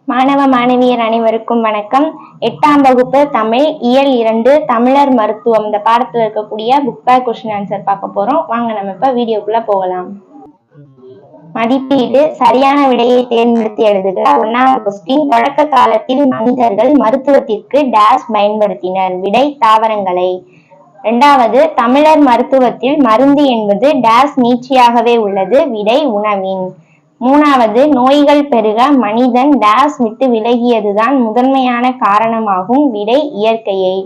மாணவ மாணவியர் அனைவருக்கும் வணக்கம். 8ஆம் வகுப்பு தமிழ் இயல் 2 தமிழர் மருத்துவம் இந்த பாடத்துல இருக்கக்கூடிய புக் பேக் கொஸ்டின் ஆன்சர் பார்க்க போறோம். வாங்க நம்ம இப்ப வீடியோக்குள்ள போகலாம். மதிப்பீடு சரியான விடையை தேர்ந்தெடுத்து எழுதுக. 1வது கொஸ்டின், தொடக்க காலத்தில் மனிதர்கள் மருத்துவத்திற்கு டேஷ் பயன்படுத்தினர். விடை தாவரங்களை. 2வது, தமிழர் மருத்துவத்தில் மருந்து என்பது டேஷ் நீட்சியாகவே உள்ளது. விடை உணவின். 3வது, நோய்கள் பெருக மனிதன் டேஷ் விட்டு விலகியதுதான் முதன்மையான காரணமாகும். விடை இயற்கையை.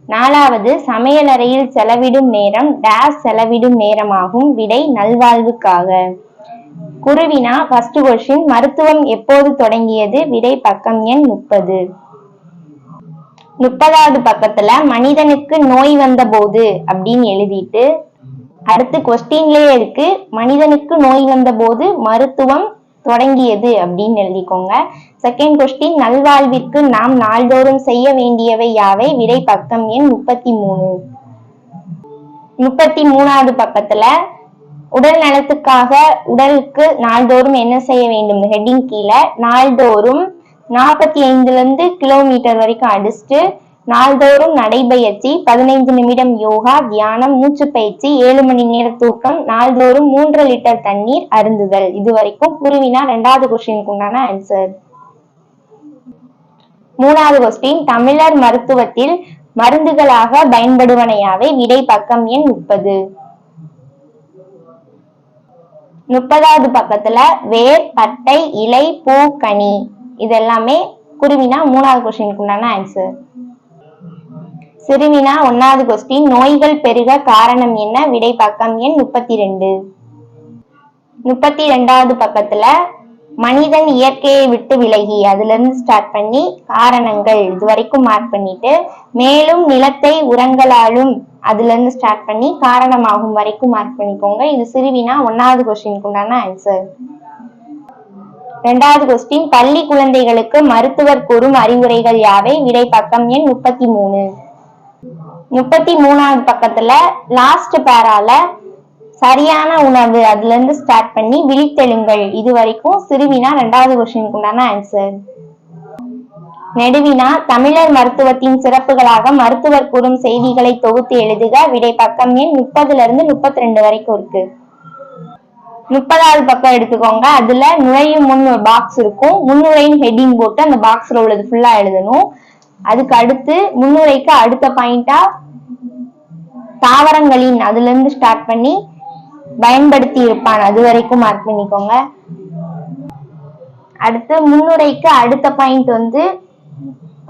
4வது, சமையலறையில் செலவிடும் நேரம் டேஷ் செலவிடும் நேரமாகும். விடை நல்வாழ்வுக்காக. குருவினா ஃபர்ஸ்ட் கொஸ்டின், மருத்துவம் எப்போது தொடங்கியது. விடை பக்கம் எண் 30. 30வது பக்கத்துல மனிதனுக்கு நோய் வந்த போது அப்படின்னு எழுதிட்டு அடுத்து கொஸ்டின்லயே இருக்கு மனிதனுக்கு நோய் வந்த போது மருத்துவம் தொடங்கியது அப்படின்னு எழுதிக்கோங்க. செகண்ட் கொஸ்டின், நல்வாழ்விற்கு நாம் நாள்தோறும் செய்ய வேண்டியவை யாவை. விடை பக்கம் எண் 33. 33வது பக்கத்துல உடல் நலத்துக்காக உடலுக்கு நாள்தோறும் என்ன செய்ய வேண்டும் ஹெட்டிங் கீழே நாள்தோறும் 45 கிலோமீட்டர் வரைக்கும் அடிச்சுட்டு நாள்தோறும் நடைபயிற்சி, 15 நிமிடம் யோகா, தியானம், மூச்சு பயிற்சி, 7 மணி நேர தூக்கம், நாள்தோறும் 3 லிட்டர் தண்ணீர் அருந்துதல். இது வரைக்கும் குருவினா 2வது கொஸ்டினுக்கு உண்டான ஆன்சர். 3வது கொஸ்டின், தமிழர் மருத்துவத்தில் மருந்துகளாக பயன்படுவனையாவை. விடை பக்கம் எண் 30. 30வது பக்கத்துல வேர், பட்டை, இலை, பூ, கனி இதெல்லாமே குருவினா 3வது கொஸ்டினுக்கு உண்டான ஆன்சர். சிறுவினா 1வது கொஸ்டின், நோய்கள் பெருக காரணம் என்ன. விடை பக்கம் எண் 32. 32வது பக்கத்துல மனிதன் இயற்கையை விட்டு விலகி அதுல இருந்து ஸ்டார்ட் பண்ணி காரணங்கள் இது வரைக்கும் மார்க் பண்ணிட்டு மேலும் நிலத்தை உரங்களாலும் அதுல இருந்து ஸ்டார்ட் பண்ணி காரணமாகும் வரைக்கும் மார்க் பண்ணிக்கோங்க. இது சிறுவினா 1வது கொஸ்டினுக்கு உண்டான ஆன்சர். 2வது கொஸ்டின், பள்ளி குழந்தைகளுக்கு மருத்துவர் கூறும் அறிவுரைகள் யாவை. விடை பக்கம் எண் 33. 33வது பக்கத்துல லாஸ்ட் பேரால சரியான உணவு அதுல இருந்து ஸ்டார்ட் பண்ணி விழித்தெழுங்கள் இது வரைக்கும் சிறுவினா 2வது கொஸ்டினுக்கு உண்டான ஆன்சர். நெடுவினா தமிழர் மருத்துவத்தின் சிறப்புகளாக மருத்துவர் கூறும் செய்திகளை தொகுத்து எழுதுக. விடை பக்கம் எண் 30ல இருந்து 32 வரைக்கும் இருக்கு. 30வது பக்கம் எடுத்துக்கோங்க. அதுல நுழையும் முன் ஒரு பாக்ஸ் இருக்கும். முன்னுரையின் ஹெட்டிங் போட்டு அந்த பாக்ஸ்ல உள்ளது ஃபுல்லா எழுதணும். அதுக்கு அடுத்து முன்னுரைக்கு அடுத்த பாயிண்டா தாவரங்களின் அதுல இருந்து ஸ்டார்ட் பண்ணி பயன்படுத்தி இருப்பான் அது வரைக்கும் மார்க் பண்ணிக்கோங்க. அடுத்து முன்னுரைக்கு அடுத்த பாயிண்ட் வந்து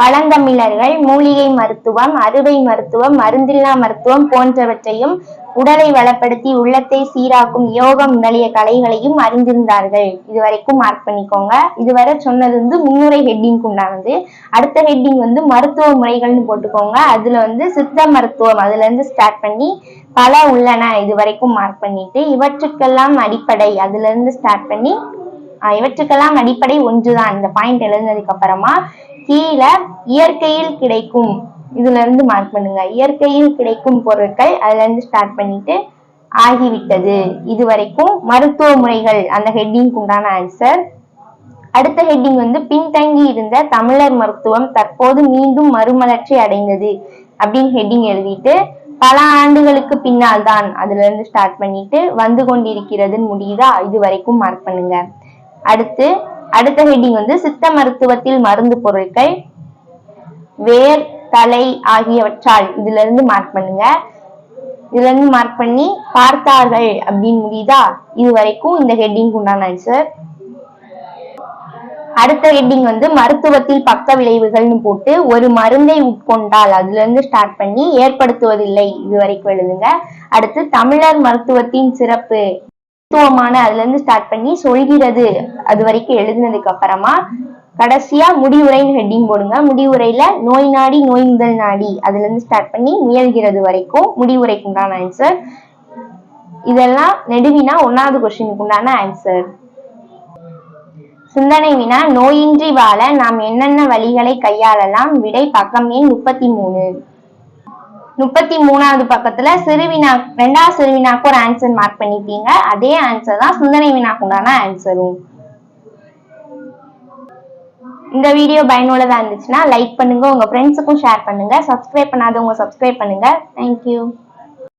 பழந்தமிழர்கள் மூலிகை மருத்துவம், அறுவை மருத்துவம், மருந்தில்லா மருத்துவம் போன்றவற்றையும் உடலை வளப்படுத்தி உள்ளத்தை சீராக்கும் யோகம் முதலிய கலைகளையும் அறிந்திருந்தார்கள். இது வரைக்கும் மார்க் பண்ணிக்கோங்க. இதுவரை சொன்னது வந்து முன்னுரை ஹெட்டிங்க்கு உண்டானது. அடுத்த ஹெட்டிங் வந்து மருத்துவ முறைகள்னு போட்டுக்கோங்க. அதுல வந்து சித்த மருத்துவம் அதுல இருந்து ஸ்டார்ட் பண்ணி பல உள்ளன இது வரைக்கும் மார்க் பண்ணிட்டு இவற்றுக்கெல்லாம் அடிப்படை அதுல இருந்து ஸ்டார்ட் பண்ணி இவற்றுக்கெல்லாம் அடிப்படை ஒன்றுதான் இந்த பாயிண்ட் எழுதுனதுக்கு அப்புறமா கீழே இயற்கையில் கிடைக்கும் இதுல இருந்து மார்க் பண்ணுங்க. இயற்கையில் கிடைக்கும் பொருட்கள் அதுல இருந்து ஸ்டார்ட் பண்ணிட்டு ஆகிவிட்டது இது வரைக்கும் மருத்துவ முறைகள் அந்த ஹெட்டிங்க்கு உண்டான ஆன்சர். அடுத்த ஹெட்டிங் வந்து பின்தங்கி இருந்த தமிழர் மருத்துவம் தற்போது மீண்டும் மறுமலர்ச்சி அடைந்தது அப்படின்னு ஹெட்டிங் எழுதிட்டு பல ஆண்டுகளுக்கு பின்னால் தான் அதுல இருந்து ஸ்டார்ட் பண்ணிட்டு வந்து கொண்டிருக்கிறதுன்னு முடியுதா இது வரைக்கும் மார்க் பண்ணுங்க. அடுத்த ஹெட்டிங் வந்து சித்த மருத்துவத்தில் மருந்து பொருட்கள் வேர், தலை ஆகியவற்றால் இதுல இருந்து மார்க் பண்ணுங்க. இதுல இருந்து மார்க் பண்ணி பார்த்தார்கள் அப்படின்னு முடியுதா இது வரைக்கும் இந்த ஹெட்டிங்க்கு உண்டான ஆன்சர். அடுத்த ஹெட்டிங் வந்து மருத்துவத்தில் பக்க விளைவுகள்னு போட்டு ஒரு மருந்தை உட்கொண்டால் அதுல இருந்து ஸ்டார்ட் பண்ணி ஏற்படுத்துவதில்லை இது வரைக்கும் எழுதுங்க. அடுத்து தமிழர் மருத்துவத்தின் சிறப்பு மருத்துவமான அதுல இருந்து ஸ்டார்ட் பண்ணி சொல்கிறது அது வரைக்கும் எழுதினதுக்கு அப்புறமா கடைசியா முடிவுரைன்னு ஹெட்டிங் போடுங்க. முடிவுரையில நோய் நாடி நோய் முதல் நாடி அதுல இருந்து ஸ்டார்ட் பண்ணி முயல்கிறது வரைக்கும் முடிவுரைக்கு உண்டான ஆன்சர். இதெல்லாம் நெடுவினா 1வது கொஸ்டினுக்கு உண்டான ஆன்சர். சிந்தனை வினா, நோயின்றி வாழ நாம் என்னென்ன வழிகளை கையாளலாம். விடை பக்கம் எண் 33. 33வது பக்கத்துல சிறுவினா 2வது சிறுவினாக்கு ஒரு ஆன்சர் மார்க் பண்ணிட்டீங்க. அதே ஆன்சர் தான் சிந்தனை வினாக்கு உண்டான ஆன்சரும். இந்த வீடியோ பயனுள்ளதா இருந்துச்சுன்னா லைக் பண்ணுங்க, உங்க ஃப்ரெண்ட்ஸுக்கும் ஷேர் பண்ணுங்க, சப்ஸ்கிரைப் பண்ணாதவங்க சப்ஸ்கிரைப் பண்ணுங்க. தேங்க்யூ.